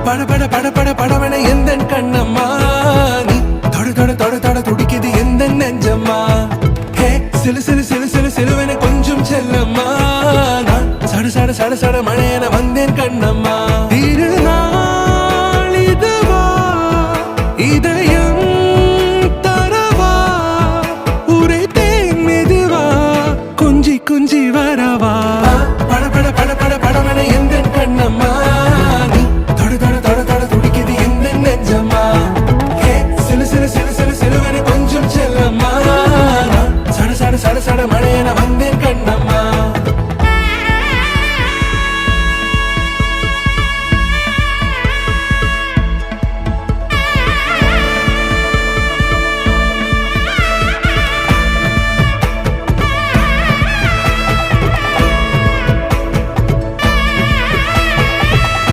பட பட பட பட படவன எந்த கண்ணம்மா நீ தொட தொட தொட தொட துடிக்குது எந்த நெஞ்சம்மா ஹே சிலு சிலு சிலு சிலு சிலுவன கொஞ்சம் செல்லம்மா நான் சட சட சட சட மழை